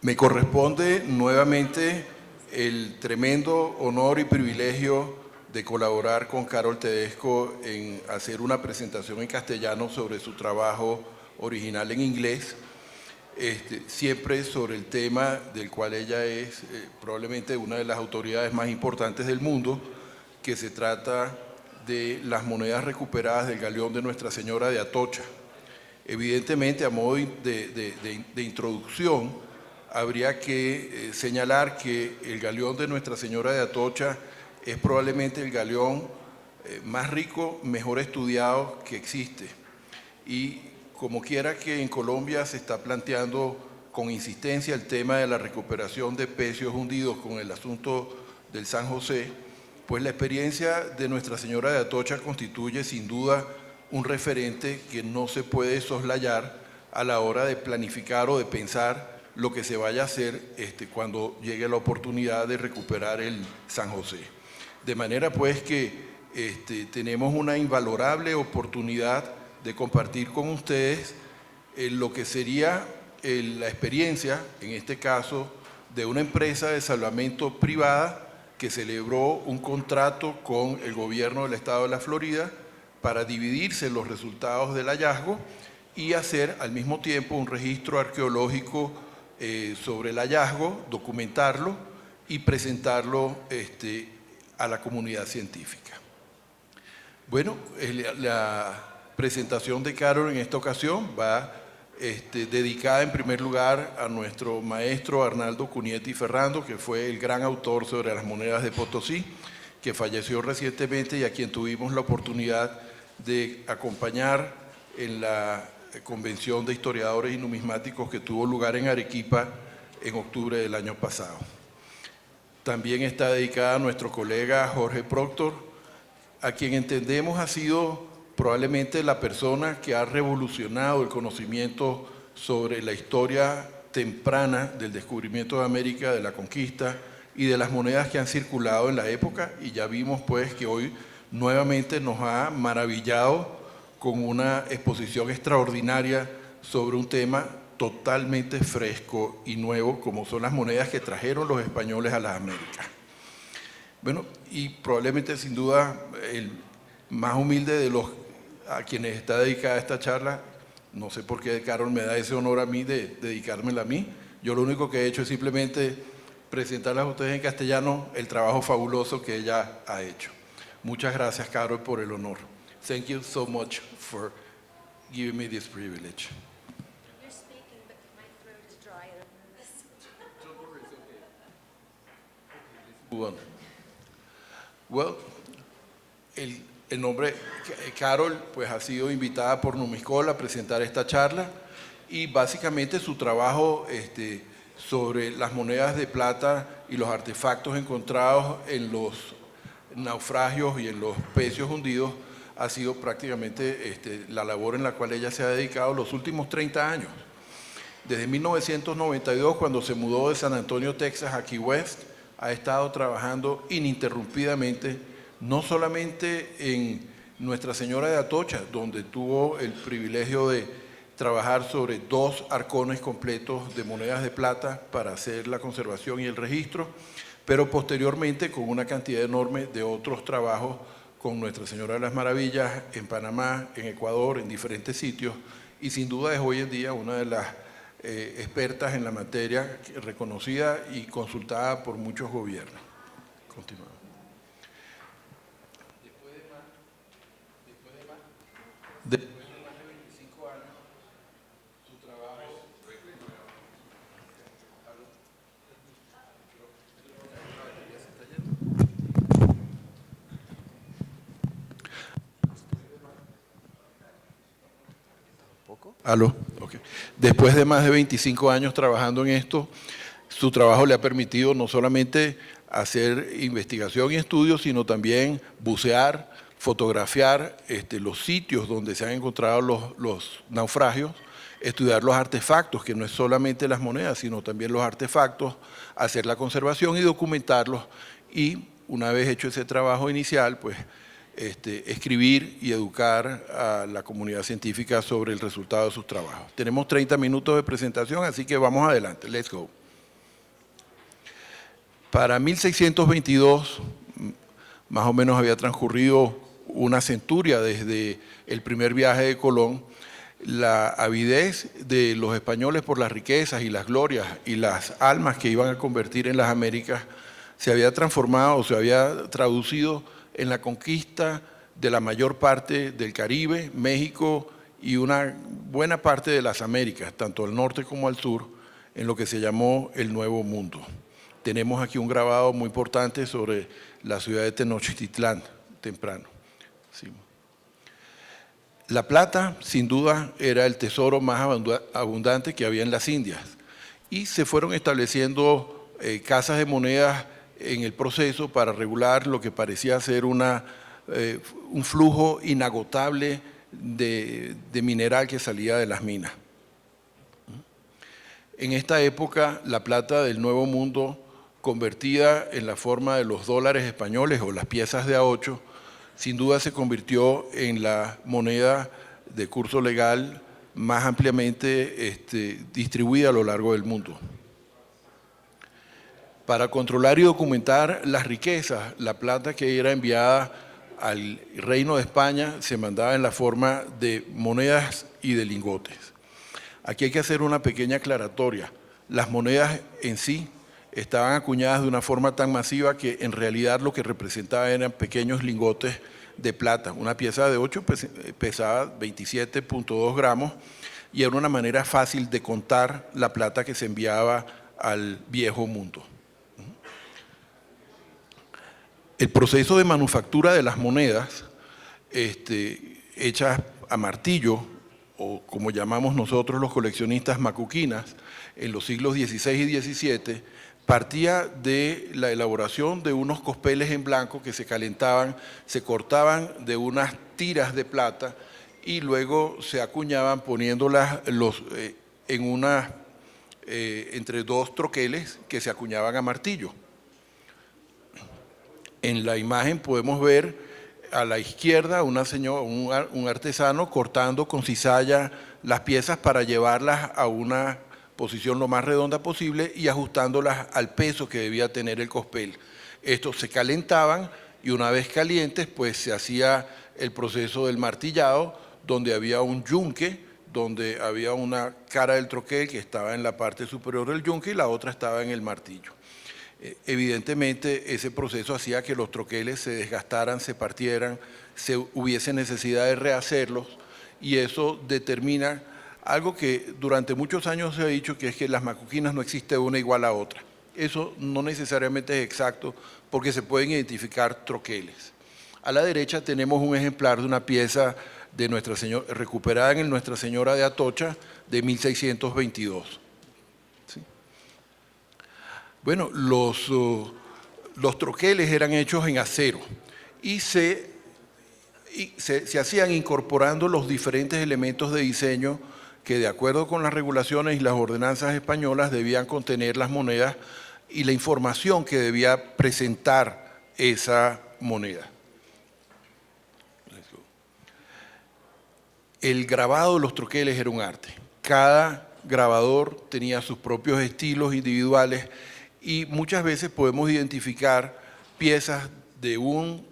Me corresponde nuevamente el tremendo honor y privilegio de colaborar con Carol Tedesco en hacer una presentación en castellano sobre su trabajo original en inglés, siempre sobre el tema del cual ella es probablemente una de las autoridades más importantes del mundo, que se trata de las monedas recuperadas del galeón de Nuestra Señora de Atocha. Evidentemente, a modo de introducción, habría que señalar que el galeón de Nuestra Señora de Atocha es probablemente el galeón más rico, mejor estudiado que existe. Y como quiera que en Colombia se está planteando con insistencia el tema de la recuperación de pecios hundidos con el asunto del San José, pues la experiencia de Nuestra Señora de Atocha constituye sin duda un referente que no se puede soslayar a la hora de planificar o de pensar lo que se vaya a hacer cuando llegue la oportunidad de recuperar el San José. De manera pues que tenemos una invalorable oportunidad de compartir con ustedes lo que sería la experiencia, en este caso, de una empresa de salvamento privada que celebró un contrato con el gobierno del estado de la Florida para dividirse los resultados del hallazgo y hacer al mismo tiempo un registro arqueológico sobre el hallazgo, documentarlo y presentarlo a la comunidad científica. Bueno, la presentación de Carol en esta ocasión va dedicada en primer lugar a nuestro maestro Arnaldo Cunietti Ferrando, que fue el gran autor sobre las monedas de Potosí, que falleció recientemente y a quien tuvimos la oportunidad de acompañar en la Convención de Historiadores y Numismáticos que tuvo lugar en Arequipa en octubre del año pasado. También está dedicada a nuestro colega Jorge Proctor, a quien entendemos ha sido probablemente la persona que ha revolucionado el conocimiento sobre la historia temprana del descubrimiento de América, de la conquista y de las monedas que han circulado en la época, y ya vimos pues que hoy nuevamente nos ha maravillado con una exposición extraordinaria sobre un tema totalmente fresco y nuevo, como son las monedas que trajeron los españoles a las Américas. Bueno, y probablemente sin duda el más humilde de los a quienes está dedicada esta charla, no sé por qué Carol me da ese honor a mí de dedicármela a mí. Yo lo único que he hecho es simplemente presentarles a ustedes en castellano el trabajo fabuloso que ella ha hecho. Muchas gracias, Carol, por el honor. Thank you so much for giving me this privilege. You're speaking, but my throat is drier than this. Don't worry, it's okay. Move on. Well, el nombre Carol pues ha sido invitada por Numiscol a presentar esta charla y básicamente su trabajo sobre las monedas de plata y los artefactos encontrados en los naufragios y en los pecios hundidos ha sido prácticamente la labor en la cual ella se ha dedicado los últimos 30 años. Desde 1992, cuando se mudó de San Antonio, Texas, a Key West, ha estado trabajando ininterrumpidamente, no solamente en Nuestra Señora de Atocha, donde tuvo el privilegio de trabajar sobre 2 arcones completos de monedas de plata para hacer la conservación y el registro, pero posteriormente con una cantidad enorme de otros trabajos con Nuestra Señora de las Maravillas en Panamá, en Ecuador, en diferentes sitios, y sin duda es hoy en día una de las expertas en la materia, reconocida y consultada por muchos gobiernos. Continuamos. Después de más de 25 años, su trabajo... ¿Aló? Okay. Después de más de 25 años trabajando en esto, su trabajo le ha permitido no solamente hacer investigación y estudios, sino también bucear, fotografiar los sitios donde se han encontrado los naufragios, estudiar los artefactos, que no es solamente las monedas, sino también los artefactos, hacer la conservación y documentarlos. Y una vez hecho ese trabajo inicial, pues escribir y educar a la comunidad científica sobre el resultado de sus trabajos. Tenemos 30 minutos de presentación, así que vamos adelante. Let's go. Para 1622, más o menos había transcurrido una centuria desde el primer viaje de Colón. La avidez de los españoles por las riquezas y las glorias y las almas que iban a convertir en las Américas se había transformado, se había traducido en la conquista de la mayor parte del Caribe, México y una buena parte de las Américas, tanto al norte como al sur, en lo que se llamó el Nuevo Mundo. Tenemos aquí un grabado muy importante sobre la ciudad de Tenochtitlán, temprano. Sí. La plata, sin duda, era el tesoro más abundante que había en las Indias y se fueron estableciendo casas de monedas en el proceso para regular lo que parecía ser un flujo inagotable de mineral que salía de las minas. En esta época, la plata del Nuevo Mundo, convertida en la forma de los dólares españoles o las piezas de A8, sin duda se convirtió en la moneda de curso legal más ampliamente distribuida a lo largo del mundo. Para controlar y documentar las riquezas, la plata que era enviada al Reino de España se mandaba en la forma de monedas y de lingotes. Aquí hay que hacer una pequeña aclaratoria. Las monedas en sí estaban acuñadas de una forma tan masiva que en realidad lo que representaba eran pequeños lingotes de plata. Una pieza de 8 pesaba 27.2 gramos y era una manera fácil de contar la plata que se enviaba al viejo mundo. El proceso de manufactura de las monedas hechas a martillo, o como llamamos nosotros los coleccionistas macuquinas, en los siglos XVI y XVII, partía de la elaboración de unos cospeles en blanco que se calentaban, se cortaban de unas tiras de plata y luego se acuñaban poniéndolas entre dos troqueles que se acuñaban a martillo. En la imagen podemos ver a la izquierda un artesano cortando con cizalla las piezas para llevarlas a una posición lo más redonda posible y ajustándolas al peso que debía tener el cospel. Estos se calentaban y una vez calientes pues se hacía el proceso del martillado, donde había un yunque, donde había una cara del troquel que estaba en la parte superior del yunque y la otra estaba en el martillo. Evidentemente ese proceso hacía que los troqueles se desgastaran, se partieran, hubiese necesidad de rehacerlos y eso determina algo que durante muchos años se ha dicho, que es que las macuquinas no existe una igual a otra. Eso no necesariamente es exacto porque se pueden identificar troqueles. A la derecha tenemos un ejemplar de una pieza de Nuestra Señora, recuperada en el Nuestra Señora de Atocha de 1622. Bueno, los troqueles eran hechos en acero y se hacían incorporando los diferentes elementos de diseño que de acuerdo con las regulaciones y las ordenanzas españolas debían contener las monedas y la información que debía presentar esa moneda. El grabado de los troqueles era un arte. Cada grabador tenía sus propios estilos individuales y muchas veces podemos identificar piezas de un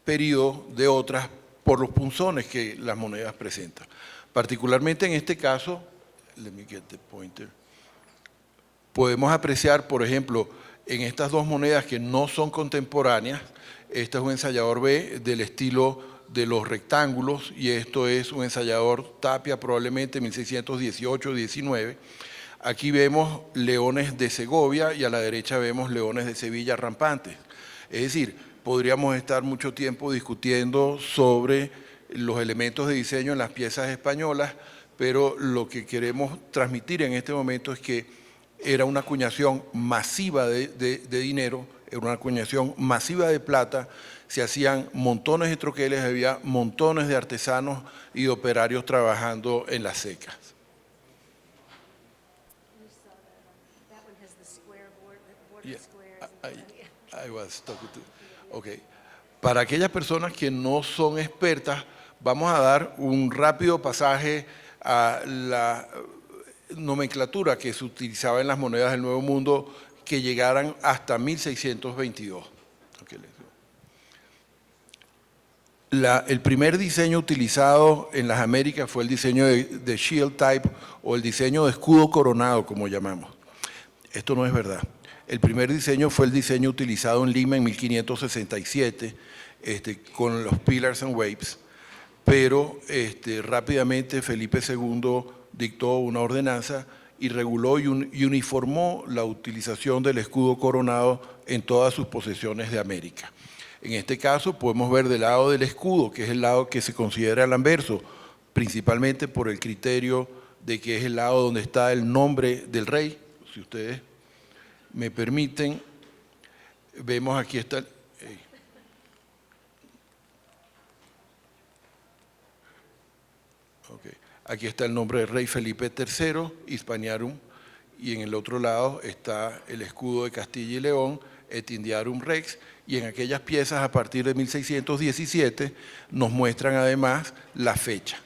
periodo de otras por los punzones que las monedas presentan. Particularmente en este caso, podemos apreciar, por ejemplo, en estas dos monedas que no son contemporáneas, este es un ensayador B del estilo de los rectángulos y esto es un ensayador Tapia, probablemente 1618-19. Aquí vemos leones de Segovia y a la derecha vemos leones de Sevilla rampantes. Es decir, podríamos estar mucho tiempo discutiendo sobre los elementos de diseño en las piezas españolas, pero lo que queremos transmitir en este momento es que era una acuñación masiva de dinero, era una acuñación masiva de plata, se hacían montones de troqueles, había montones de artesanos y de operarios trabajando en las secas. Okay. Para aquellas personas que no son expertas, vamos a dar un rápido pasaje a la nomenclatura que se utilizaba en las monedas del Nuevo Mundo, que llegaran hasta 1622. Okay, el primer diseño utilizado en las Américas fue el diseño de shield type o el diseño de escudo coronado, como llamamos. Esto no es verdad. El primer diseño fue el diseño utilizado en Lima en 1567, con los Pillars and Waves, pero rápidamente Felipe II dictó una ordenanza y reguló y uniformó la utilización del escudo coronado en todas sus posesiones de América. En este caso podemos ver del lado del escudo, que es el lado que se considera el anverso, principalmente por el criterio de que es el lado donde está el nombre del rey. Si ustedes me permiten, vemos aquí está. Okay. Aquí está el nombre del rey Felipe III, Hispaniarum, y en el otro lado está el escudo de Castilla y León, Et Indiarum Rex, y en aquellas piezas a partir de 1617 nos muestran además la fecha.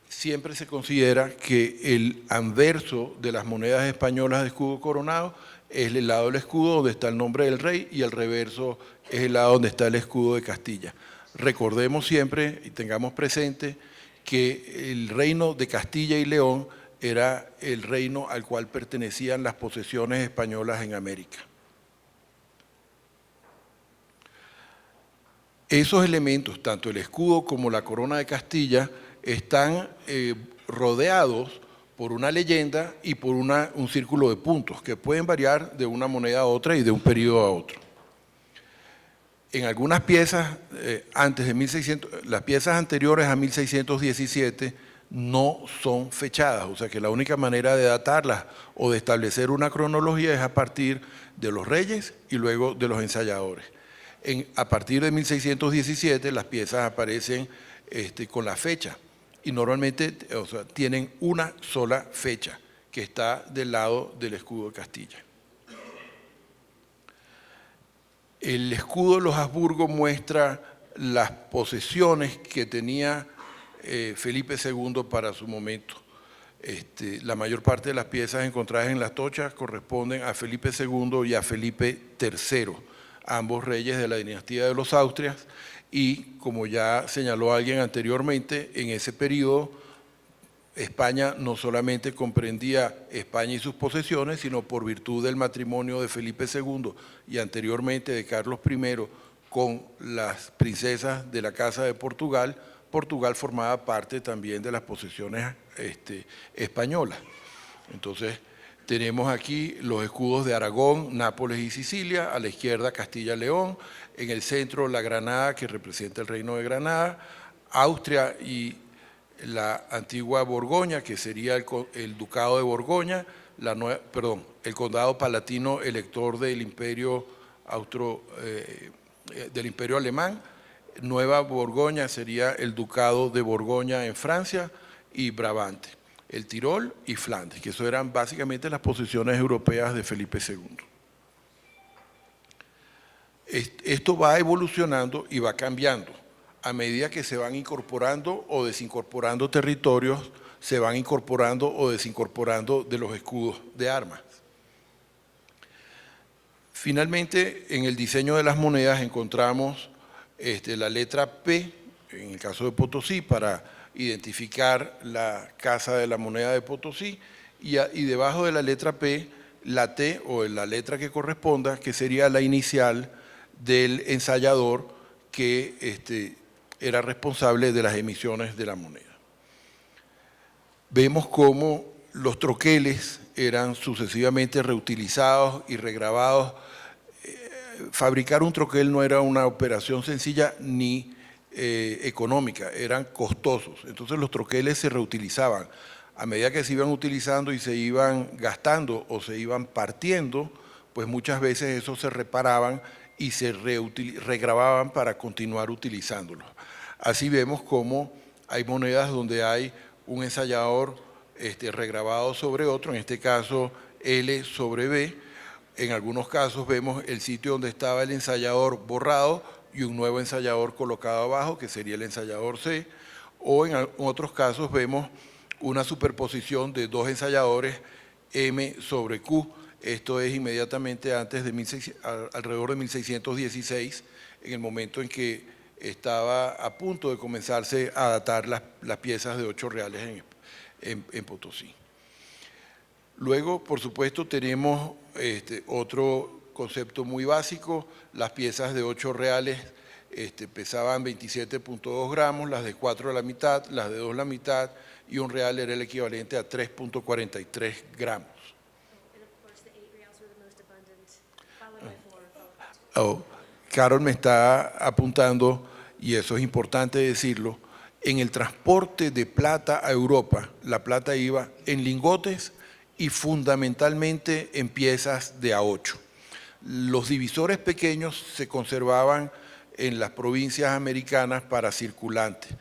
Siempre se considera que el anverso de las monedas españolas de escudo coronado es el lado del escudo donde está el nombre del rey y el reverso es el lado donde está el escudo de Castilla. Recordemos siempre y tengamos presente que el reino de Castilla y León era el reino al cual pertenecían las posesiones españolas en América. Esos elementos, tanto el escudo como la corona de Castilla, están rodeados por una leyenda y por un círculo de puntos que pueden variar de una moneda a otra y de un periodo a otro. En algunas piezas, antes de 1600, las piezas anteriores a 1617 no son fechadas, o sea que la única manera de datarlas o de establecer una cronología es a partir de los reyes y luego de los ensayadores. A partir de 1617 las piezas aparecen con la fecha y normalmente tienen una sola fecha que está del lado del escudo de Castilla. El escudo de los Habsburgo muestra las posesiones que tenía Felipe II para su momento. La mayor parte de las piezas encontradas en las tochas corresponden a Felipe II y a Felipe III, ambos reyes de la dinastía de los Austrias, y como ya señaló alguien anteriormente, en ese periodo España no solamente comprendía España y sus posesiones, sino por virtud del matrimonio de Felipe II y anteriormente de Carlos I con las princesas de la Casa de Portugal, Portugal formaba parte también de las posesiones españolas. Entonces tenemos aquí los escudos de Aragón, Nápoles y Sicilia, a la izquierda Castilla-León, en el centro la Granada, que representa el Reino de Granada, Austria y la antigua Borgoña, que sería el Ducado de Borgoña, el Condado Palatino elector del Imperio Alemán, Nueva Borgoña sería el Ducado de Borgoña en Francia y Brabante, el Tirol y Flandes, que eso eran básicamente las posesiones europeas de Felipe II. Esto va evolucionando y va cambiando. A medida que se van incorporando o desincorporando territorios, se van incorporando o desincorporando de los escudos de armas. Finalmente, en el diseño de las monedas encontramos la letra P, en el caso de Potosí, para identificar la casa de la moneda de Potosí, y debajo de la letra P, la T o la letra que corresponda, que sería la inicial del ensayador que era responsable de las emisiones de la moneda. Vemos cómo los troqueles eran sucesivamente reutilizados y regrabados. Fabricar un troquel no era una operación sencilla ni económica, eran costosos. Entonces los troqueles se reutilizaban. A medida que se iban utilizando y se iban gastando o se iban partiendo, pues muchas veces esos se reparaban y se regrababan para continuar utilizándolos. Así vemos cómo hay monedas donde hay un ensayador regrabado sobre otro, en este caso L sobre B. En algunos casos vemos el sitio donde estaba el ensayador borrado y un nuevo ensayador colocado abajo, que sería el ensayador C, o en otros casos vemos una superposición de dos ensayadores M sobre Q. Esto es inmediatamente antes de alrededor de 1616, en el momento en que estaba a punto de comenzarse a datar las piezas de 8 reales en Potosí. Luego, por supuesto, tenemos otro concepto muy básico. Las piezas de 8 reales pesaban 27.2 gramos, las de 4 la mitad, las de 2 la mitad, y un real era el equivalente a 3.43 gramos. And of course, the 8 reals were the most abundant, followed by 4, followed by 2. Carol me está apuntando, y eso es importante decirlo, en el transporte de plata a Europa, la plata iba en lingotes y fundamentalmente en piezas de A8. Los divisores pequeños se conservaban en las provincias americanas para circulantes.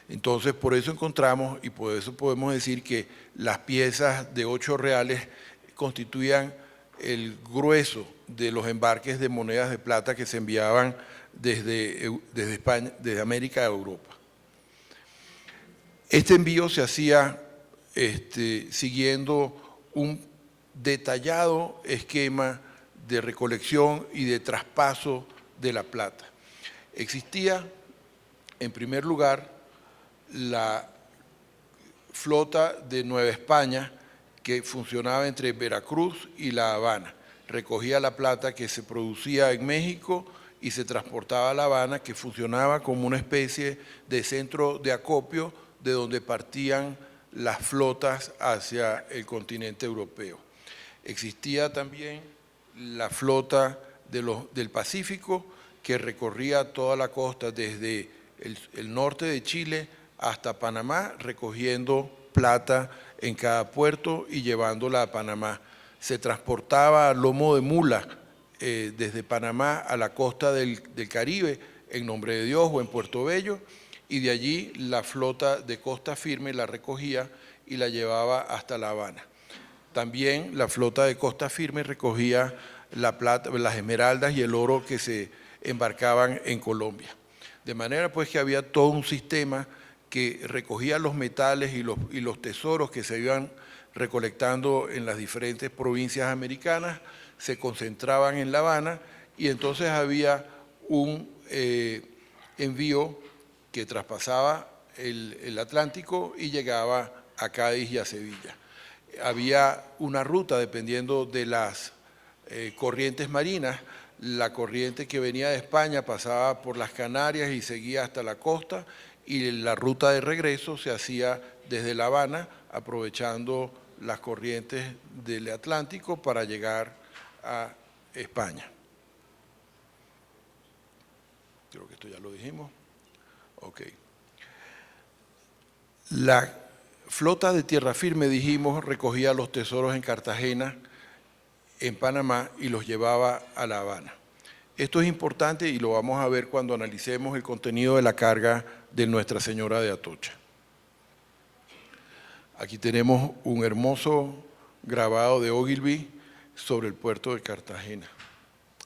Entonces, por eso encontramos y por eso podemos decir que las piezas de 8 reales constituían el grueso de los embarques de monedas de plata que se enviaban desde España, desde América a Europa. Este envío se hacía siguiendo un detallado esquema de recolección y de traspaso de la plata. Existía, en primer lugar, la flota de Nueva España, que funcionaba entre Veracruz y La Habana. Recogía la plata que se producía en México y se transportaba a La Habana, que funcionaba como una especie de centro de acopio de donde partían las flotas hacia el continente europeo. Existía también la flota del Pacífico, que recorría toda la costa desde el norte de Chile hasta Panamá, recogiendo plata en cada puerto y llevándola a Panamá. Se transportaba a lomo de mula desde Panamá a la costa del Caribe, en Nombre de Dios o en Puerto Bello, y de allí la flota de Costa Firme la recogía y la llevaba hasta La Habana. También la flota de Costa Firme recogía la plata, las esmeraldas y el oro que se embarcaban en Colombia. De manera pues que había todo un sistema que recogía los metales y los tesoros que se iban recolectando en las diferentes provincias americanas, se concentraban en La Habana, y entonces había un envío que traspasaba el Atlántico y llegaba a Cádiz y a Sevilla. Había una ruta dependiendo de las corrientes marinas. La corriente que venía de España pasaba por las Canarias y seguía hasta la costa, y la ruta de regreso se hacía desde La Habana, aprovechando las corrientes del Atlántico para llegar a España. Creo que esto ya lo dijimos. Ok. La flota de tierra firme, dijimos, recogía los tesoros en Cartagena, en Panamá, y los llevaba a La Habana. Esto es importante y lo vamos a ver cuando analicemos el contenido de la carga de Nuestra Señora de Atocha. Aquí tenemos un hermoso grabado de Ogilvy sobre el puerto de Cartagena,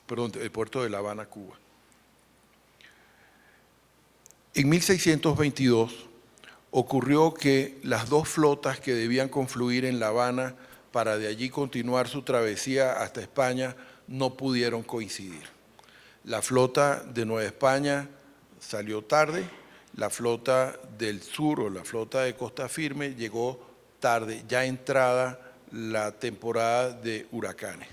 perdón, el puerto de La Habana, Cuba. En 1622 ocurrió que las dos flotas que debían confluir en La Habana para de allí continuar su travesía hasta España no pudieron coincidir. La flota de Nueva España salió tarde, la flota del sur o la flota de Costa Firme llegó tarde, ya entrada la temporada de huracanes.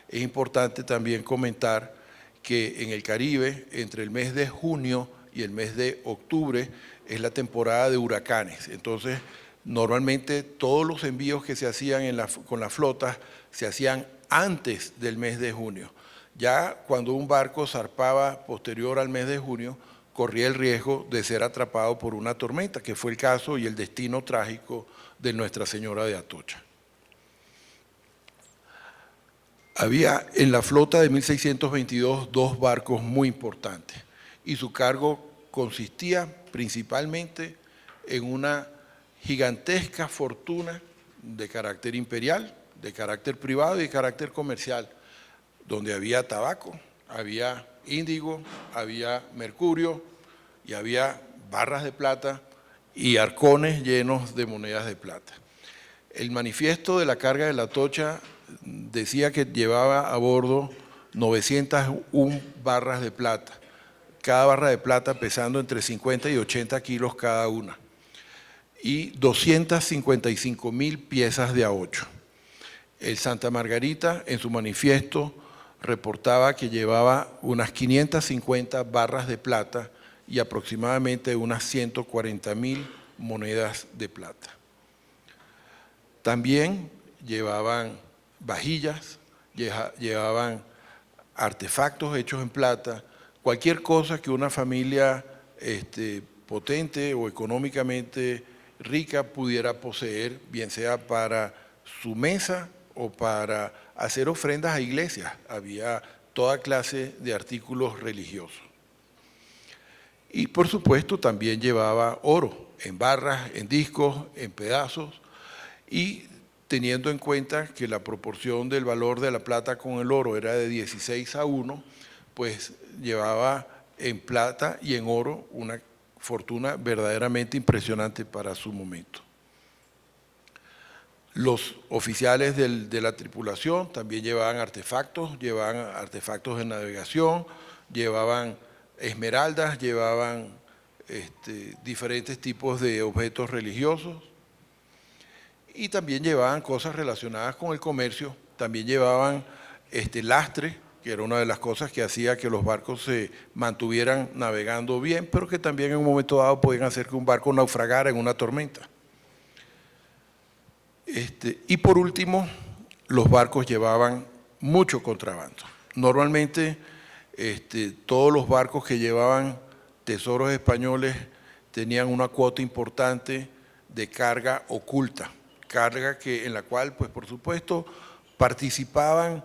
Es importante también comentar que en el Caribe, entre el mes de junio y el mes de octubre, es la temporada de huracanes. Entonces, normalmente todos los envíos que se hacían con las flotas se hacían antes del mes de junio. Ya cuando un barco zarpaba posterior al mes de junio, corría el riesgo de ser atrapado por una tormenta, que fue el caso y el destino trágico de Nuestra Señora de Atocha. Había en la flota de 1622 dos barcos muy importantes, y su cargo consistía principalmente en una gigantesca fortuna de carácter imperial, de carácter privado y de carácter comercial, donde había tabaco, había índigo, había mercurio y había barras de plata y arcones llenos de monedas de plata. El manifiesto de la carga de la Atocha decía que llevaba a bordo 901 barras de plata, cada barra de plata pesando entre 50 y 80 kilos cada una, y 255.000 piezas de A8. El Santa Margarita, en su manifiesto, reportaba que llevaba unas 550 barras de plata y aproximadamente unas 140.000 monedas de plata. También llevaban vajillas, llevaban artefactos hechos en plata, cualquier cosa que una familia potente o económicamente rica pudiera poseer, bien sea para su mesa o para hacer ofrendas a iglesias. Había toda clase de artículos religiosos. Y por supuesto también llevaba oro en barras, en discos, en pedazos, y teniendo en cuenta que la proporción del valor de la plata con el oro era de 16:1, pues llevaba en plata y en oro una fortuna verdaderamente impresionante para su momento. Los oficiales de la tripulación también llevaban artefactos de navegación, llevaban esmeraldas, llevaban diferentes tipos de objetos religiosos, y también llevaban cosas relacionadas con el comercio, también llevaban lastre, que era una de las cosas que hacía que los barcos se mantuvieran navegando bien, pero que también en un momento dado podían hacer que un barco naufragara en una tormenta. Y por último, los barcos llevaban mucho contrabando. Normalmente todos los barcos que llevaban tesoros españoles tenían una cuota importante de carga oculta, carga en la cual, pues por supuesto, participaban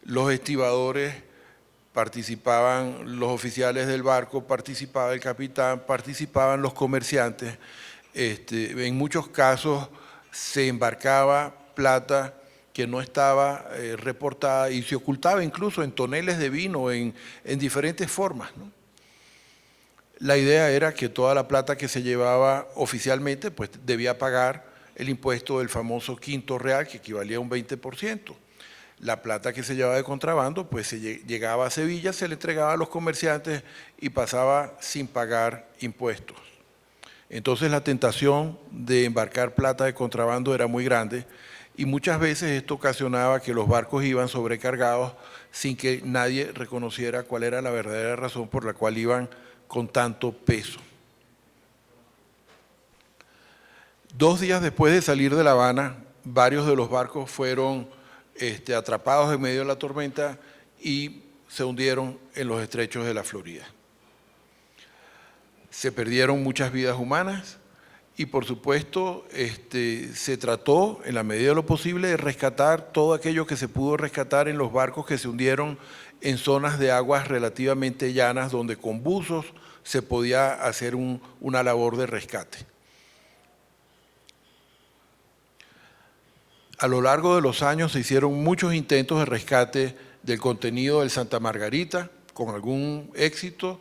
los estibadores, participaban los oficiales del barco, participaba el capitán, participaban los comerciantes. En muchos casos se embarcaba plata que no estaba reportada y se ocultaba incluso en toneles de vino en diferentes formas, ¿no? La idea era que toda la plata que se llevaba oficialmente pues debía pagar el impuesto del famoso quinto real, que equivalía a un 20%. La plata que se llevaba de contrabando pues llegaba a Sevilla, se le entregaba a los comerciantes y pasaba sin pagar impuestos. Entonces la tentación de embarcar plata de contrabando era muy grande y muchas veces esto ocasionaba que los barcos iban sobrecargados sin que nadie reconociera cuál era la verdadera razón por la cual iban con tanto peso. 2 días después de salir de La Habana, varios de los barcos fueron atrapados en medio de la tormenta y se hundieron en los estrechos de la Florida. Se perdieron muchas vidas humanas y por supuesto se trató en la medida de lo posible de rescatar todo aquello que se pudo rescatar en los barcos que se hundieron en zonas de aguas relativamente llanas donde con buzos se podía hacer una labor de rescate. A lo largo de los años se hicieron muchos intentos de rescate del contenido del Santa Margarita, con algún éxito,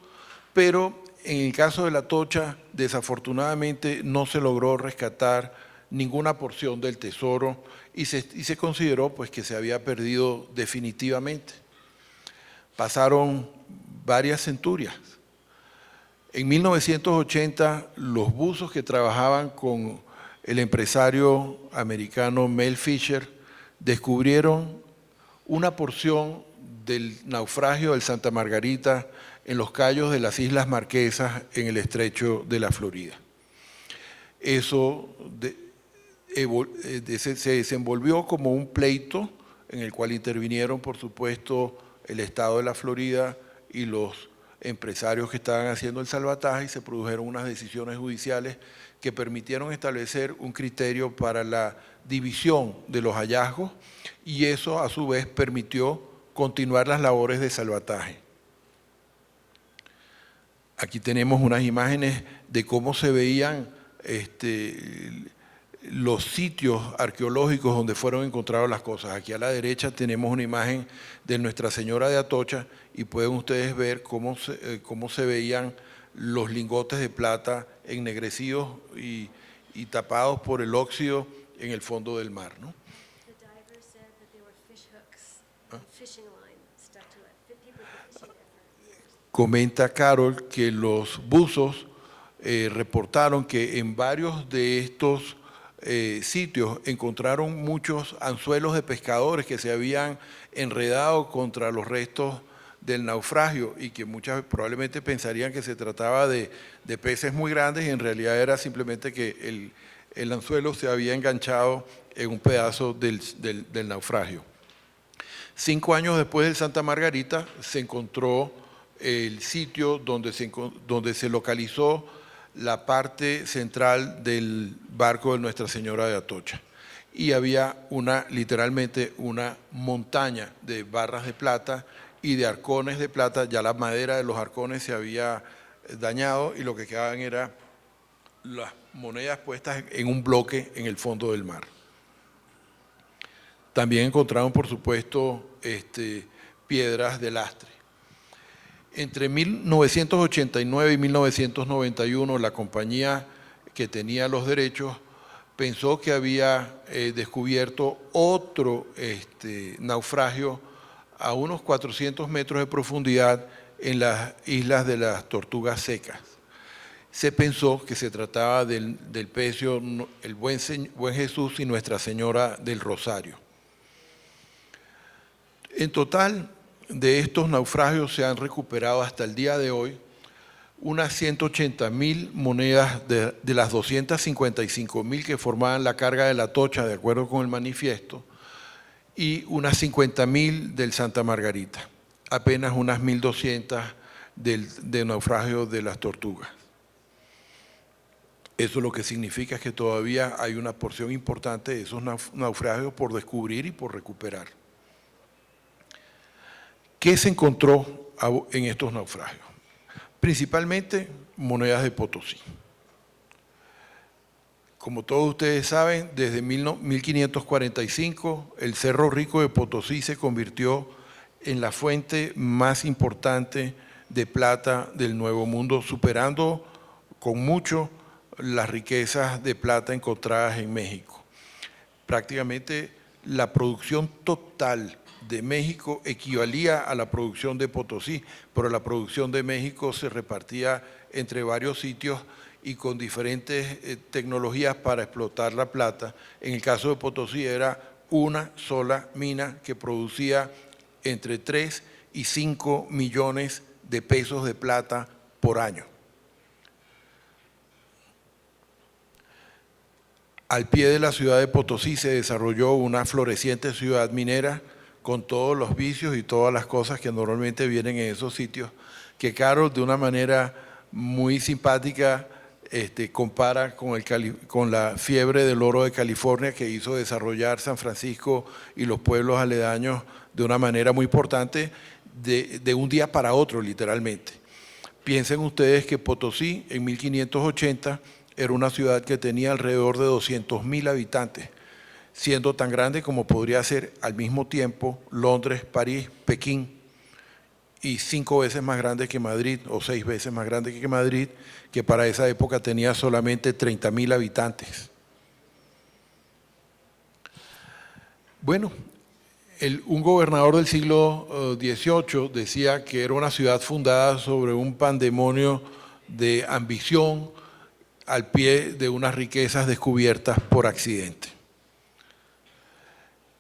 pero en el caso de la Atocha, desafortunadamente no se logró rescatar ninguna porción del tesoro y se consideró pues, que se había perdido definitivamente. Pasaron varias centurias. En 1980, los buzos que trabajaban con el empresario americano Mel Fisher descubrieron una porción del naufragio del Santa Margarita en los cayos de las Islas Marquesas en el estrecho de la Florida. Eso se desenvolvió como un pleito en el cual intervinieron, por supuesto, el Estado de la Florida y los empresarios que estaban haciendo el salvataje y se produjeron unas decisiones judiciales que permitieron establecer un criterio para la división de los hallazgos y eso a su vez permitió continuar las labores de salvataje. Aquí tenemos unas imágenes de cómo se veían los sitios arqueológicos donde fueron encontradas las cosas. Aquí a la derecha tenemos una imagen de Nuestra Señora de Atocha y pueden ustedes ver cómo se veían los lingotes de plata ennegrecidos y y tapados por el óxido en el fondo del mar, ¿no? The divers said that there were fish hooks, and fishing line stuck to it. People were fishing there for years. Comenta Carol que los buzos reportaron que en varios de estos sitios encontraron muchos anzuelos de pescadores que se habían enredado contra los restos del naufragio y que muchas probablemente pensarían que se trataba de peces muy grandes y en realidad era simplemente que el anzuelo se había enganchado en un pedazo del naufragio. 5 años después del Santa Margarita se encontró el sitio donde se localizó la parte central del barco de Nuestra Señora de Atocha. Y había literalmente una montaña de barras de plata y de arcones de plata. Ya la madera de los arcones se había dañado y lo que quedaban eran las monedas puestas en un bloque en el fondo del mar. También encontraron, por supuesto, piedras de lastre. Entre 1989 y 1991, la compañía que tenía los derechos pensó que había descubierto otro naufragio a unos 400 metros de profundidad en las islas de las Tortugas Secas. Se pensó que se trataba del pecio el Buen Jesús y Nuestra Señora del Rosario. En total, de estos naufragios se han recuperado hasta el día de hoy unas 180.000 monedas de las 255.000 que formaban la carga de la Atocha, de acuerdo con el manifiesto, y unas 50.000 del Santa Margarita, apenas unas 1.200 del naufragio de las Tortugas. Eso lo que significa es que todavía hay una porción importante de esos naufragios por descubrir y por recuperar. ¿Qué se encontró en estos naufragios? Principalmente monedas de Potosí. Como todos ustedes saben, desde 1545 el Cerro Rico de Potosí se convirtió en la fuente más importante de plata del Nuevo Mundo, superando con mucho las riquezas de plata encontradas en México. Prácticamente la producción total de México equivalía a la producción de Potosí, pero la producción de México se repartía entre varios sitios y con diferentes tecnologías para explotar la plata. En el caso de Potosí era una sola mina que producía entre 3 y 5 millones de pesos de plata por año. Al pie de la ciudad de Potosí se desarrolló una floreciente ciudad minera con todos los vicios y todas las cosas que normalmente vienen en esos sitios, que Carol de una manera muy simpática compara con la fiebre del oro de California que hizo desarrollar San Francisco y los pueblos aledaños de una manera muy importante de un día para otro, literalmente. Piensen ustedes que Potosí en 1580 era una ciudad que tenía alrededor de 200.000 habitantes, siendo tan grande como podría ser al mismo tiempo Londres, París, Pekín, y 5 veces más grande que Madrid, o 6 veces más grande que Madrid, que para esa época tenía solamente 30.000 habitantes. Bueno, un gobernador del siglo XVIII decía que era una ciudad fundada sobre un pandemonio de ambición al pie de unas riquezas descubiertas por accidente.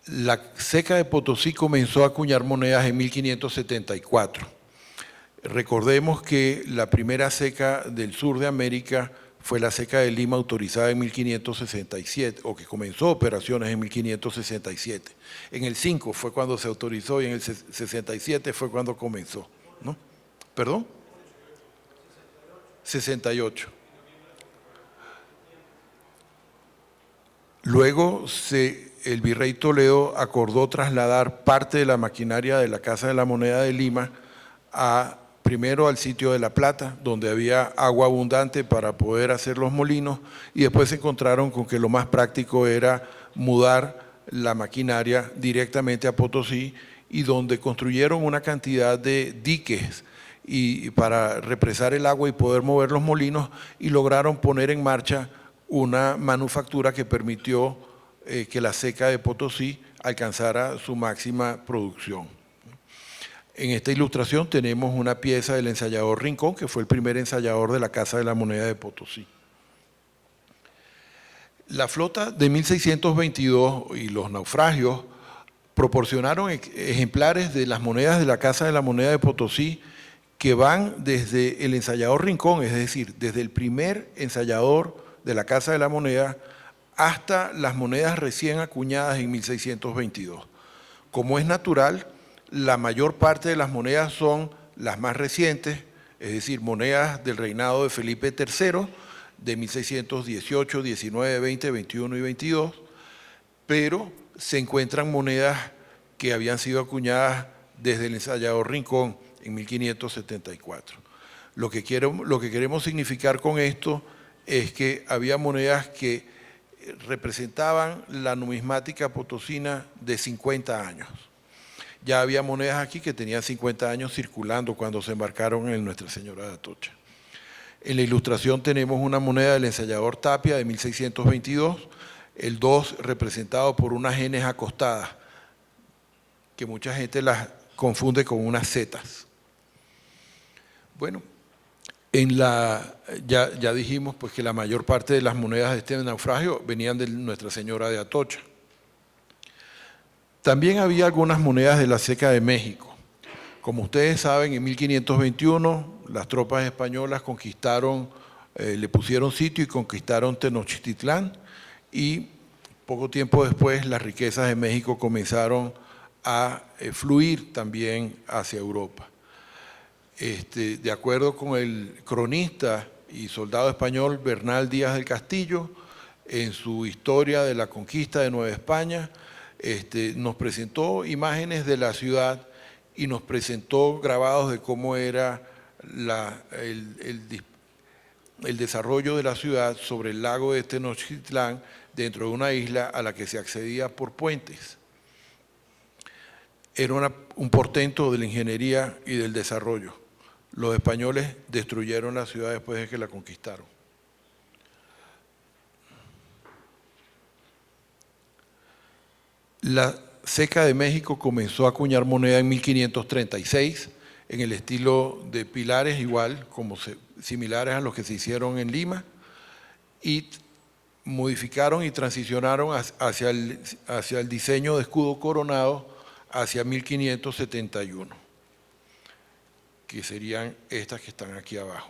La Ceca de Potosí comenzó a acuñar monedas en 1574. Recordemos que la primera ceca del sur de América fue la Ceca de Lima, autorizada en 1567, o que comenzó operaciones en 1567. En el 5 fue cuando se autorizó y en el 67 fue cuando comenzó, ¿no? ¿Perdón? 68. Luego el virrey Toledo acordó trasladar parte de la maquinaria de la Casa de la Moneda de Lima primero al sitio de La Plata, donde había agua abundante para poder hacer los molinos, y después se encontraron con que lo más práctico era mudar la maquinaria directamente a Potosí, y donde construyeron una cantidad de diques para represar el agua y poder mover los molinos, y lograron poner en marcha una manufactura que permitió que la ceca de Potosí alcanzara su máxima producción. En esta ilustración tenemos una pieza del ensayador Rincón, que fue el primer ensayador de la Casa de la Moneda de Potosí. La flota de 1622 y los naufragios proporcionaron ejemplares de las monedas de la Casa de la Moneda de Potosí que van desde el ensayador Rincón, es decir, desde el primer ensayador de la Casa de la Moneda hasta las monedas recién acuñadas en 1622. Como es natural, la mayor parte de las monedas son las más recientes, es decir, monedas del reinado de Felipe III, de 1618, 19, 20, 21 y 22, pero se encuentran monedas que habían sido acuñadas desde el ensayador Rincón en 1574. Lo que queremos significar con esto es que había monedas que representaban la numismática potosina de 50 años. Ya había monedas aquí que tenían 50 años circulando cuando se embarcaron en Nuestra Señora de Atocha. En la ilustración tenemos una moneda del ensayador Tapia de 1622, el 2 representado por unas genes acostadas, que mucha gente las confunde con unas setas. Bueno, ya dijimos pues, que la mayor parte de las monedas de este naufragio venían de Nuestra Señora de Atocha. También había algunas monedas de la Ceca de México. Como ustedes saben, en 1521 las tropas españolas conquistaron, le pusieron sitio y conquistaron Tenochtitlán, y poco tiempo después las riquezas de México comenzaron a fluir también hacia Europa. De acuerdo con el cronista y soldado español Bernal Díaz del Castillo, en su historia de la conquista de Nueva España, nos presentó imágenes de la ciudad y nos presentó grabados de cómo era el desarrollo de la ciudad sobre el lago de Tenochtitlán, dentro de una isla a la que se accedía por puentes. Era un portento de la ingeniería y del desarrollo. Los españoles destruyeron la ciudad después de que la conquistaron. La Ceca de México comenzó a acuñar moneda en 1536 en el estilo de pilares, igual, similares a los que se hicieron en Lima, y modificaron y transicionaron hacia el diseño de escudo coronado hacia 1571, que serían estas que están aquí abajo.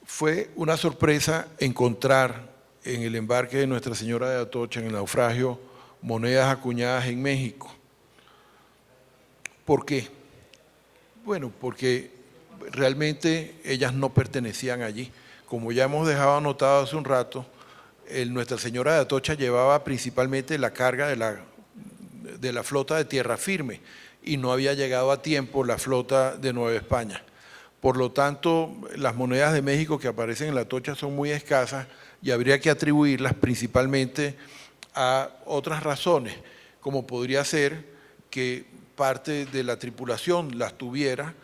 Fue una sorpresa encontrar en el embarque de Nuestra Señora de Atocha, en el naufragio, monedas acuñadas en México. ¿Por qué? Bueno, porque realmente ellas no pertenecían allí. Como ya hemos dejado anotado hace un rato, Nuestra Señora de Atocha llevaba principalmente la carga de la flota de tierra firme y no había llegado a tiempo la flota de Nueva España. Por lo tanto, las monedas de México que aparecen en la Atocha son muy escasas y habría que atribuirlas principalmente a otras razones, como podría ser que parte de la tripulación las tuviera,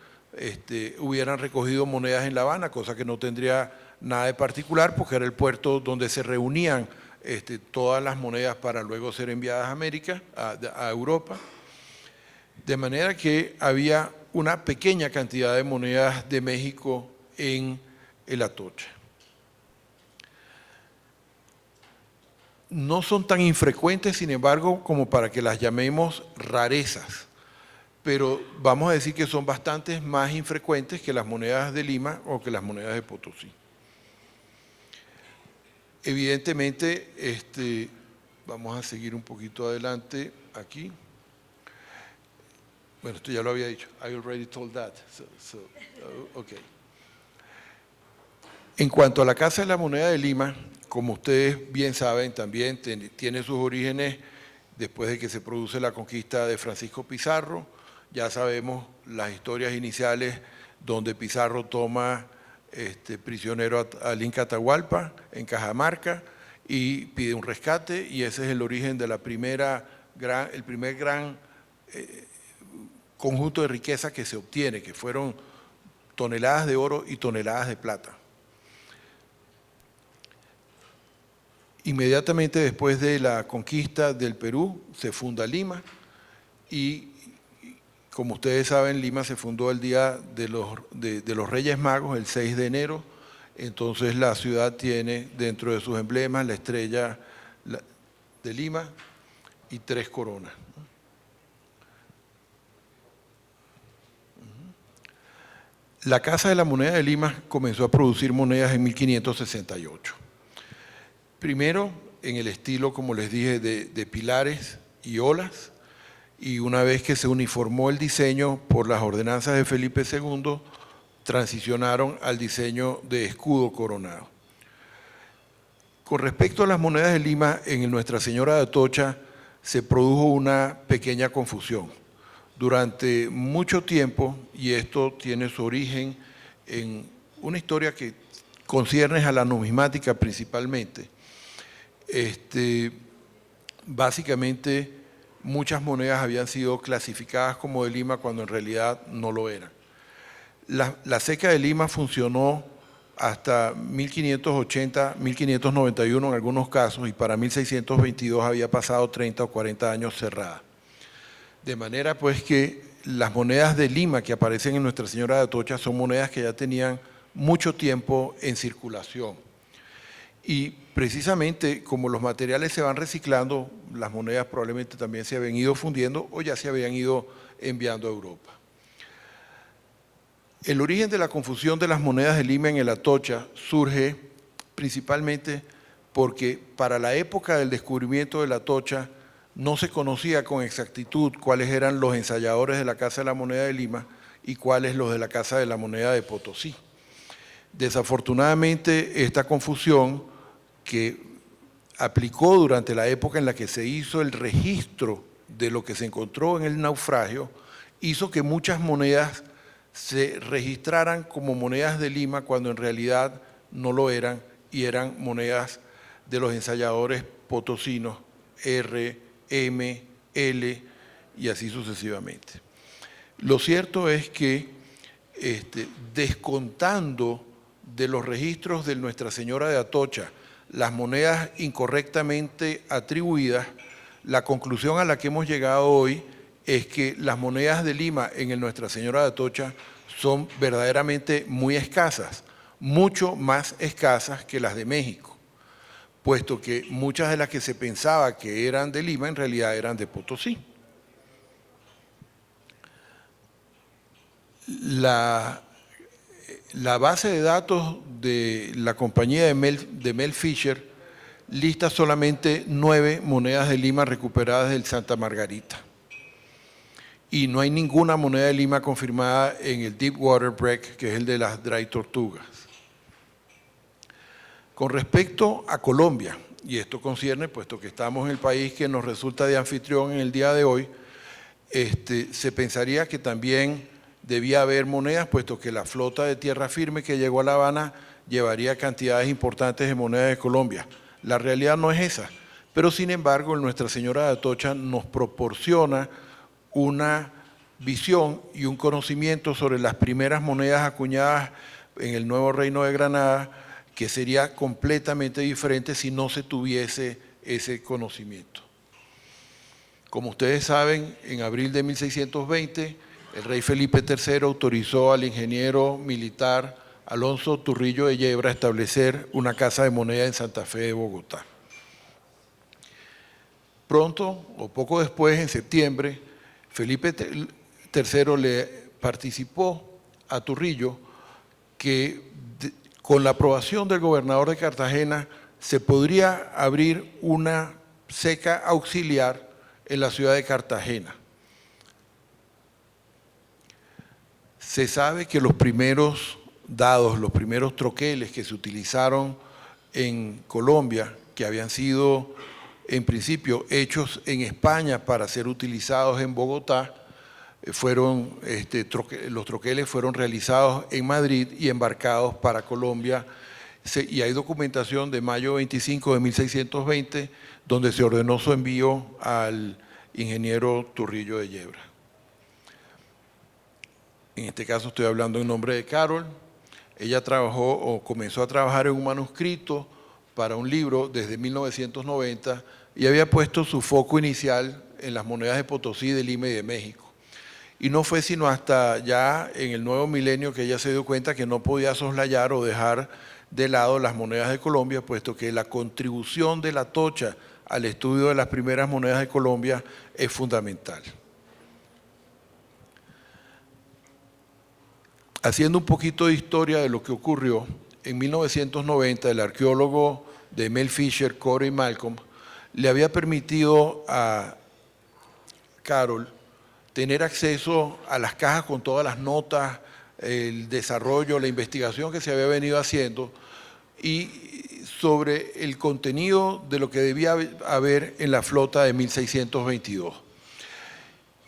hubieran recogido monedas en La Habana, cosa que no tendría nada de particular porque era el puerto donde se reunían todas las monedas para luego ser enviadas a América, a Europa. De manera que había una pequeña cantidad de monedas de México en el Atocha. No son tan infrecuentes, sin embargo, como para que las llamemos rarezas, pero vamos a decir que son bastante más infrecuentes que las monedas de Lima o que las monedas de Potosí. Evidentemente, vamos a seguir un poquito adelante aquí. Bueno, esto ya lo había dicho. I already told that. Okay. En cuanto a la Casa de la Moneda de Lima, como ustedes bien saben, también tiene sus orígenes después de que se produce la conquista de Francisco Pizarro. Ya sabemos las historias iniciales donde Pizarro toma prisionero al Inca Atahualpa en Cajamarca y pide un rescate, y ese es el origen de el primer gran conjunto de riqueza que se obtiene, que fueron toneladas de oro y toneladas de plata. Inmediatamente después de la conquista del Perú se funda Lima y, como ustedes saben, Lima se fundó el día de los Reyes Magos, el 6 de enero. Entonces la ciudad tiene dentro de sus emblemas la estrella de Lima y 3 coronas. La Casa de la Moneda de Lima comenzó a producir monedas en 1568. Primero en el estilo, como les dije, de pilares y olas, y una vez que se uniformó el diseño por las ordenanzas de Felipe II, transicionaron al diseño de escudo coronado. Con respecto a las monedas de Lima, en el Nuestra Señora de Atocha se produjo una pequeña confusión. Durante mucho tiempo, y esto tiene su origen en una historia que concierne a la numismática principalmente, básicamente muchas monedas habían sido clasificadas como de Lima cuando en realidad no lo eran. La ceca de Lima funcionó hasta 1580, 1591 en algunos casos, y para 1622 había pasado 30 o 40 años cerrada. De manera pues que las monedas de Lima que aparecen en Nuestra Señora de Atocha son monedas que ya tenían mucho tiempo en circulación. Y precisamente como los materiales se van reciclando, las monedas probablemente también se habían ido fundiendo o ya se habían ido enviando a Europa. El origen de la confusión de las monedas de Lima en el Atocha surge principalmente porque para la época del descubrimiento del Atocha no se conocía con exactitud cuáles eran los ensayadores de la Casa de la Moneda de Lima y cuáles los de la Casa de la Moneda de Potosí. Desafortunadamente, esta confusión que aplicó durante la época en la que se hizo el registro de lo que se encontró en el naufragio, hizo que muchas monedas se registraran como monedas de Lima cuando en realidad no lo eran, y eran monedas de los ensayadores potosinos R, M, L y así sucesivamente. Lo cierto es que descontando de los registros de Nuestra Señora de Atocha las monedas incorrectamente atribuidas, la conclusión a la que hemos llegado hoy es que las monedas de Lima en el Nuestra Señora de Atocha son verdaderamente muy escasas, mucho más escasas que las de México, puesto que muchas de las que se pensaba que eran de Lima en realidad eran de Potosí. La base de datos de la compañía de Mel Fisher lista solamente 9 monedas de Lima recuperadas del Santa Margarita. Y no hay ninguna moneda de Lima confirmada en el Deepwater Break, que es el de las Dry Tortugas. Con respecto a Colombia, y esto concierne, puesto que estamos en el país que nos resulta de anfitrión en el día de hoy, se pensaría que también debía haber monedas, puesto que la flota de tierra firme que llegó a La Habana llevaría cantidades importantes de monedas de Colombia. La realidad no es esa, pero sin embargo Nuestra Señora de Atocha nos proporciona una visión y un conocimiento sobre las primeras monedas acuñadas en el nuevo Reino de Granada, que sería completamente diferente si no se tuviese ese conocimiento. Como ustedes saben, en abril de 1620, el rey Felipe III autorizó al ingeniero militar Alonso Turrillo de Yebra a establecer una casa de moneda en Santa Fe de Bogotá. Pronto, o poco después, en septiembre, Felipe III le participó a Turrillo que con la aprobación del gobernador de Cartagena se podría abrir una ceca auxiliar en la ciudad de Cartagena. Se sabe que los primeros dados, los primeros troqueles que se utilizaron en Colombia, que habían sido en principio hechos en España para ser utilizados en Bogotá, los troqueles fueron realizados en Madrid y embarcados para Colombia, y hay documentación de mayo 25 de 1620 donde se ordenó su envío al ingeniero Turrillo de Yebra. En este caso estoy hablando en nombre de Carol. Ella trabajó o comenzó a trabajar en un manuscrito para un libro desde 1990 y había puesto su foco inicial en las monedas de Potosí, de Lima y de México. Y no fue sino hasta ya en el nuevo milenio que ella se dio cuenta que no podía soslayar o dejar de lado las monedas de Colombia, puesto que la contribución de la Atocha al estudio de las primeras monedas de Colombia es fundamental. Haciendo un poquito de historia de lo que ocurrió, en 1990 el arqueólogo de Mel Fisher, Corey Malcolm, le había permitido a Carol tener acceso a las cajas con todas las notas, el desarrollo, la investigación que se había venido haciendo y sobre el contenido de lo que debía haber en la flota de 1622.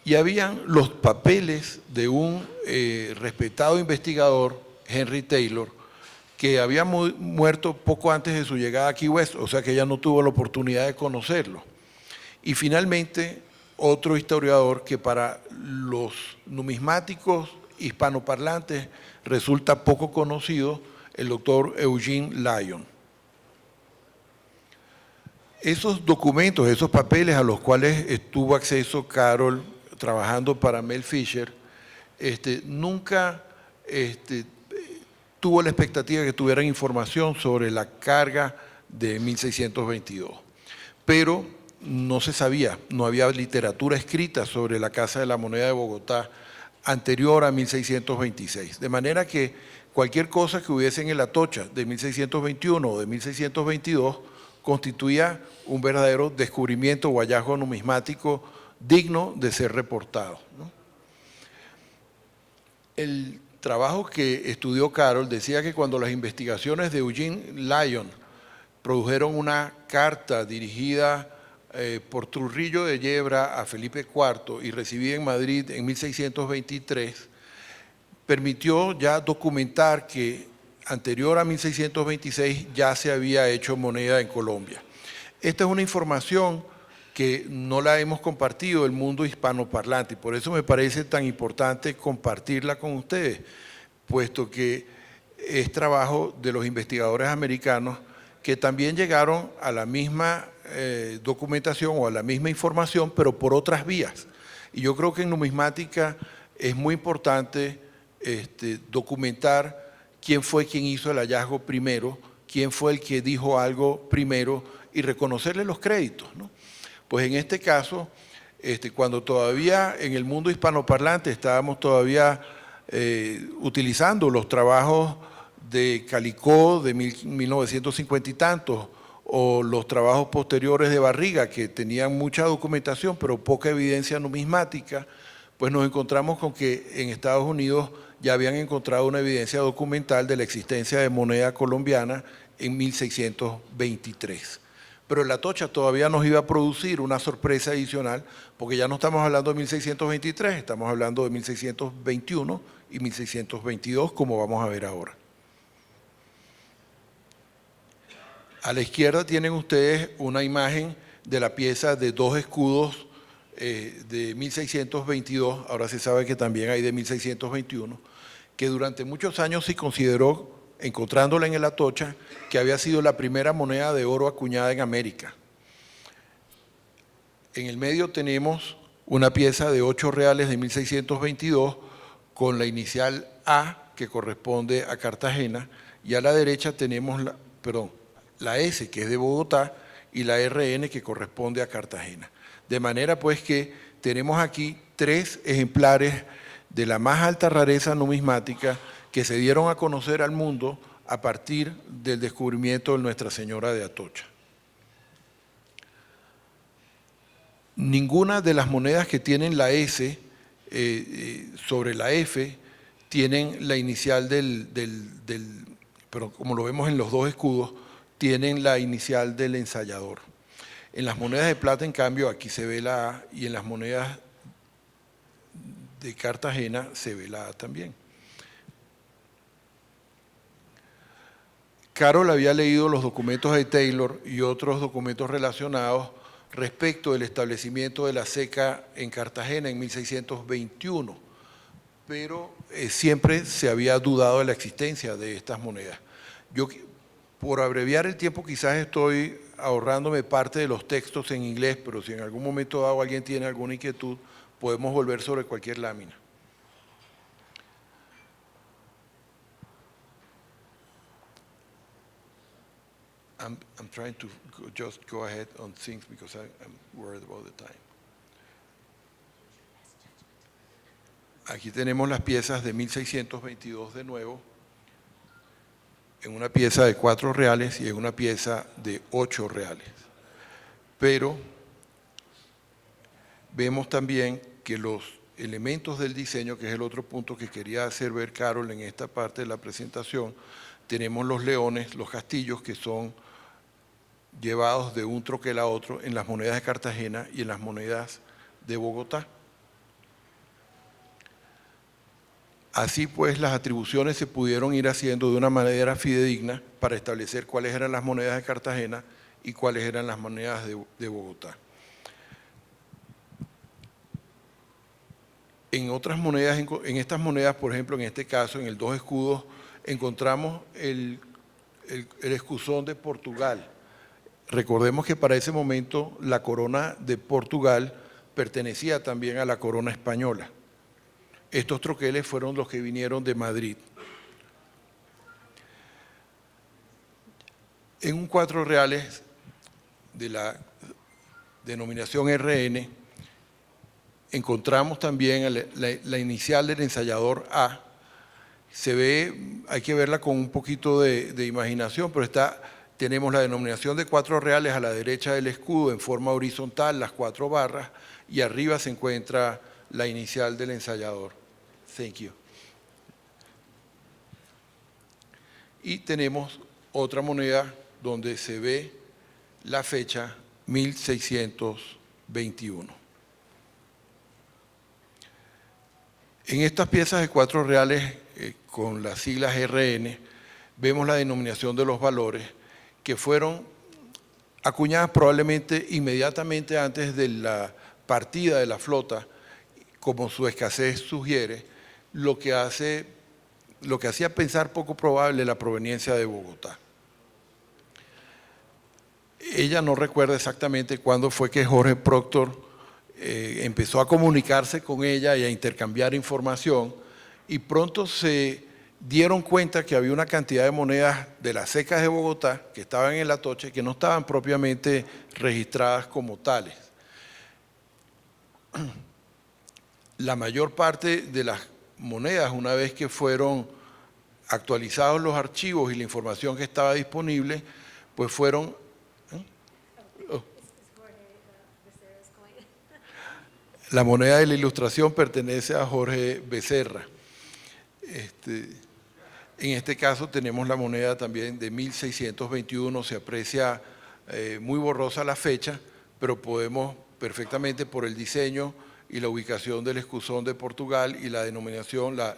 Y habían los papeles de un respetado investigador, Henry Taylor, que había muerto poco antes de su llegada a Key West, o sea que ella no tuvo la oportunidad de conocerlo. Y finalmente, otro historiador que para los numismáticos hispanoparlantes resulta poco conocido, el doctor Eugene Lyon. Esos documentos, esos papeles a los cuales tuvo acceso Carol trabajando para Mel Fisher, nunca tuvo la expectativa de que tuvieran información sobre la carga de 1622. Pero no se sabía, no había literatura escrita sobre la Casa de la Moneda de Bogotá anterior a 1626. De manera que cualquier cosa que hubiese en el Atocha de 1621 o de 1622 constituía un verdadero descubrimiento o hallazgo numismático digno de ser reportado, ¿no? El trabajo que estudió Carol decía que cuando las investigaciones de Eugene Lyon produjeron una carta dirigida por Trujillo de Yebra a Felipe IV y recibida en Madrid en 1623, permitió ya documentar que anterior a 1626 ya se había hecho moneda en Colombia. Esta es una información que no la hemos compartido el mundo hispanoparlante y por eso me parece tan importante compartirla con ustedes, puesto que es trabajo de los investigadores americanos que también llegaron a la misma documentación o a la misma información, pero por otras vías. Y yo creo que en numismática es muy importante documentar quién fue quien hizo el hallazgo primero, quién fue el que dijo algo primero y reconocerle los créditos, ¿no? Pues en este caso, cuando todavía en el mundo hispanoparlante estábamos todavía utilizando los trabajos de Calicó de 1950 y tantos o los trabajos posteriores de Barriga que tenían mucha documentación pero poca evidencia numismática, pues nos encontramos con que en Estados Unidos ya habían encontrado una evidencia documental de la existencia de moneda colombiana en 1623. Pero el Atocha todavía nos iba a producir una sorpresa adicional porque ya no estamos hablando de 1623, estamos hablando de 1621 y 1622 como vamos a ver ahora. A la izquierda tienen ustedes una imagen de la pieza de dos escudos de 1622, ahora se sabe que también hay de 1621, que durante muchos años se consideró, encontrándola en el Atocha, que había sido la primera moneda de oro acuñada en América. En el medio tenemos una pieza de 8 reales de 1622 con la inicial A que corresponde a Cartagena y a la derecha tenemos la S que es de Bogotá y la RN que corresponde a Cartagena. De manera pues que tenemos aquí 3 ejemplares de la más alta rareza numismática que se dieron a conocer al mundo a partir del descubrimiento de Nuestra Señora de Atocha. Ninguna de las monedas que tienen la S sobre la F tienen la inicial pero como lo vemos en los dos escudos, tienen la inicial del ensayador. En las monedas de plata, en cambio, aquí se ve la A y en las monedas de Cartagena se ve la A también. Carol había leído los documentos de Taylor y otros documentos relacionados respecto del establecimiento de la ceca en Cartagena en 1621, pero siempre se había dudado de la existencia de estas monedas. Yo Por abreviar el tiempo, quizás estoy ahorrándome parte de los textos en inglés, pero si en algún momento dado alguien tiene alguna inquietud, podemos volver sobre cualquier lámina. I'm trying to just go ahead on things because I'm worried about the time. Aquí tenemos las piezas de 1622 de nuevo, en una pieza de 4 reales y en una pieza de 8 reales. Pero vemos también que los elementos del diseño, que es el otro punto que quería hacer ver Carol en esta parte de la presentación, tenemos los leones, los castillos que son llevados de un troquel a otro en las monedas de Cartagena y en las monedas de Bogotá. Así pues, las atribuciones se pudieron ir haciendo de una manera fidedigna para establecer cuáles eran las monedas de Cartagena y cuáles eran las monedas de Bogotá. En otras monedas, en estas monedas, por ejemplo, en este caso, en el 2 escudos, encontramos el escusón de Portugal. Recordemos que para ese momento la corona de Portugal pertenecía también a la corona española. Estos troqueles fueron los que vinieron de Madrid. En un 4 reales de la denominación RN, encontramos también la inicial del ensayador A. Se ve, hay que verla con un poquito de imaginación, pero tenemos la denominación de 4 reales a la derecha del escudo en forma horizontal, las 4 barras, y arriba se encuentra la inicial del ensayador. Thank you. Y tenemos otra moneda donde se ve la fecha 1621. En estas piezas de 4 reales con las siglas RN, vemos la denominación de los valores que fueron acuñadas probablemente inmediatamente antes de la partida de la flota, como su escasez sugiere, lo que hacía pensar poco probable la proveniencia de Bogotá. Ella no recuerda exactamente cuándo fue que Jorge Proctor empezó a comunicarse con ella y a intercambiar información, y pronto se dieron cuenta que había una cantidad de monedas de las secas de Bogotá que estaban en el Atoche que no estaban propiamente registradas como tales. La mayor parte de las monedas, una vez que fueron actualizados los archivos y la información que estaba disponible, pues fueron… La moneda de la Ilustración pertenece a Jorge Becerra. En este caso tenemos la moneda también de 1621, se aprecia muy borrosa la fecha, pero podemos perfectamente por el diseño y la ubicación del escusón de Portugal y la denominación, la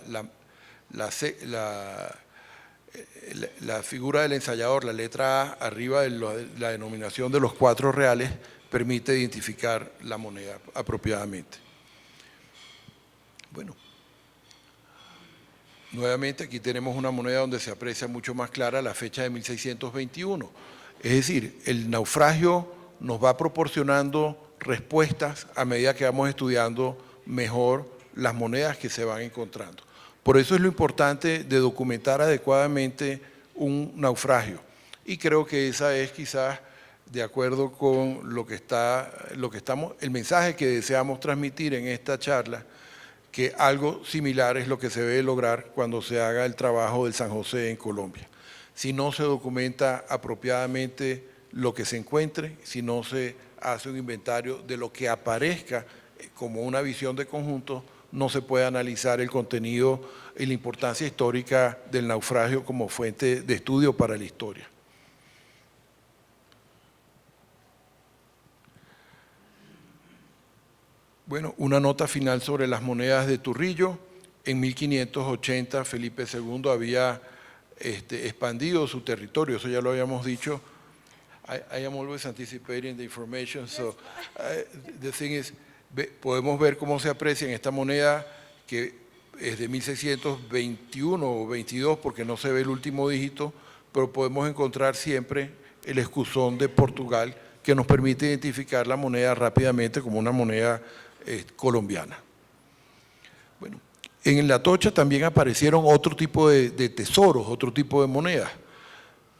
figura del ensayador, la letra A arriba de la denominación de los 4 reales, permite identificar la moneda apropiadamente. Bueno, nuevamente aquí tenemos una moneda donde se aprecia mucho más clara la fecha de 1621. Es decir, el naufragio nos va proporcionando respuestas a medida que vamos estudiando mejor las monedas que se van encontrando. Por eso es lo importante de documentar adecuadamente un naufragio. Y creo que esa es quizás, de acuerdo con el mensaje que deseamos transmitir en esta charla, que algo similar es lo que se debe lograr cuando se haga el trabajo del San José en Colombia. Si no se documenta apropiadamente lo que se encuentre, si no se hace un inventario de lo que aparezca como una visión de conjunto, no se puede analizar el contenido y la importancia histórica del naufragio como fuente de estudio para la historia. Bueno, una nota final sobre las monedas de Turrillo. En 1580 Felipe II había expandido su territorio, eso ya lo habíamos dicho. I am always anticipating the information, so the thing is, podemos ver cómo se aprecia en esta moneda que es de 1621 o 22 porque no se ve el último dígito, pero podemos encontrar siempre el escusón de Portugal, que nos permite identificar la moneda rápidamente como una moneda colombiana. Bueno, en la Atocha también aparecieron otro tipo de tesoros, otro tipo de monedas,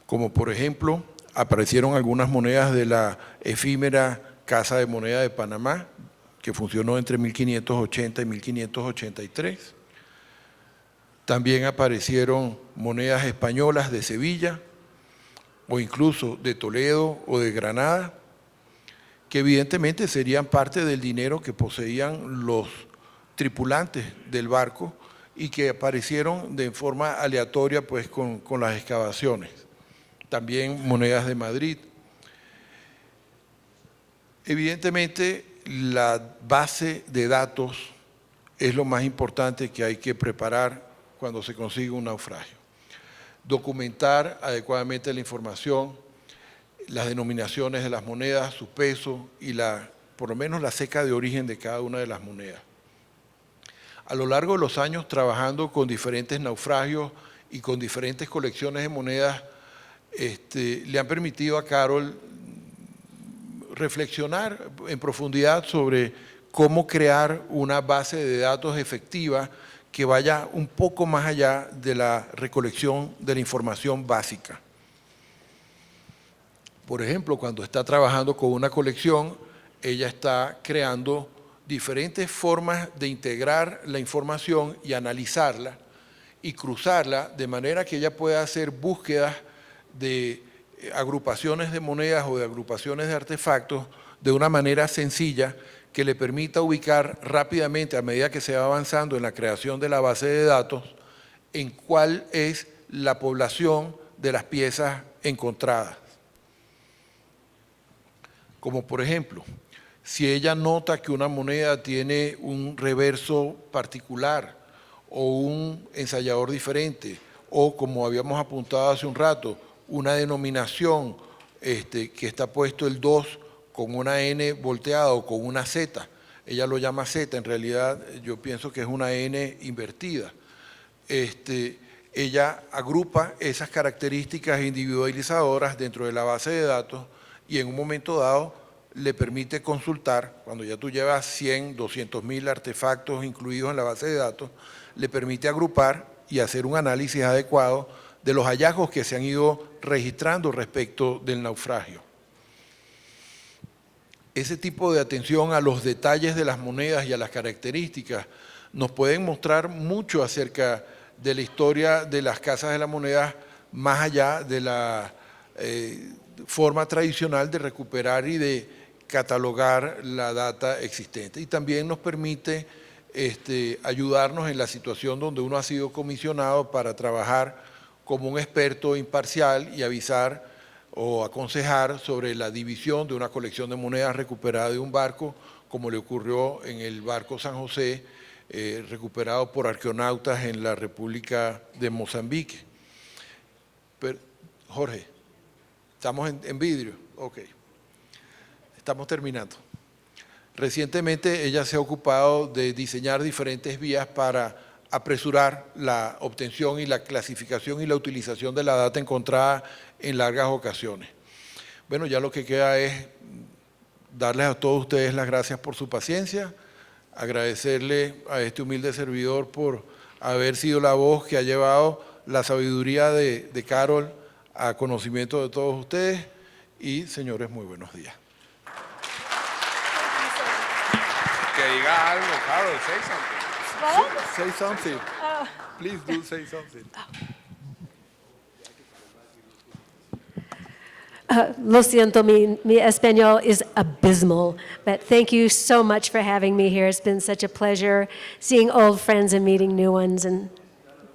como por ejemplo aparecieron algunas monedas de la efímera Casa de Moneda de Panamá, que funcionó entre 1580 y 1583. También aparecieron monedas españolas de Sevilla, o incluso de Toledo o de Granada, que evidentemente serían parte del dinero que poseían los tripulantes del barco y que aparecieron de forma aleatoria pues, con las excavaciones. También monedas de Madrid. Evidentemente, la base de datos es lo más importante que hay que preparar cuando se consigue un naufragio. Documentar adecuadamente la información, las denominaciones de las monedas, su peso y por lo menos la ceca de origen de cada una de las monedas. A lo largo de los años trabajando con diferentes naufragios y con diferentes colecciones de monedas, le han permitido a Carol reflexionar en profundidad sobre cómo crear una base de datos efectiva que vaya un poco más allá de la recolección de la información básica. Por ejemplo, cuando está trabajando con una colección, ella está creando diferentes formas de integrar la información y analizarla y cruzarla de manera que ella pueda hacer búsquedas de agrupaciones de monedas o de agrupaciones de artefactos de una manera sencilla que le permita ubicar rápidamente, a medida que se va avanzando en la creación de la base de datos, en cuál es la población de las piezas encontradas. Como por ejemplo, si ella nota que una moneda tiene un reverso particular o un ensayador diferente, o como habíamos apuntado hace un rato, una denominación que está puesto el 2 con una N volteada o con una Z, ella lo llama Z, en realidad yo pienso que es una N invertida. Ella agrupa esas características individualizadoras dentro de la base de datos y en un momento dado le permite consultar, cuando ya tú llevas 100, 200.000 artefactos incluidos en la base de datos, le permite agrupar y hacer un análisis adecuado de los hallazgos que se han ido registrando respecto del naufragio. Ese tipo de atención a los detalles de las monedas y a las características nos pueden mostrar mucho acerca de la historia de las casas de la moneda, más allá de la forma tradicional de recuperar y de catalogar la data existente. Y también nos permite ayudarnos en la situación donde uno ha sido comisionado para trabajar como un experto imparcial y avisar o aconsejar sobre la división de una colección de monedas recuperada de un barco, como le ocurrió en el barco San José, recuperado por arqueonautas en la República de Mozambique. Pero, Jorge, ¿estamos en vidrio? Ok. Estamos terminando. Recientemente ella se ha ocupado de diseñar diferentes vías para apresurar la obtención y la clasificación y la utilización de la data encontrada en largas ocasiones. Bueno, ya lo que queda es darles a todos ustedes las gracias por su paciencia, agradecerle a este humilde servidor por haber sido la voz que ha llevado la sabiduría de Carol a conocimiento de todos ustedes y, señores, muy buenos días. Que diga algo, Carol, say something. What? Say something. Please do say something. Lo siento, mi español is abysmal, but thank you so much for having me here. It's been such a pleasure seeing old friends and meeting new ones, and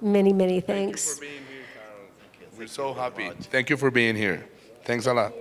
many, many thanks. Thank you for being here, Carol. We're so happy. Thank you for being here. Thanks a lot.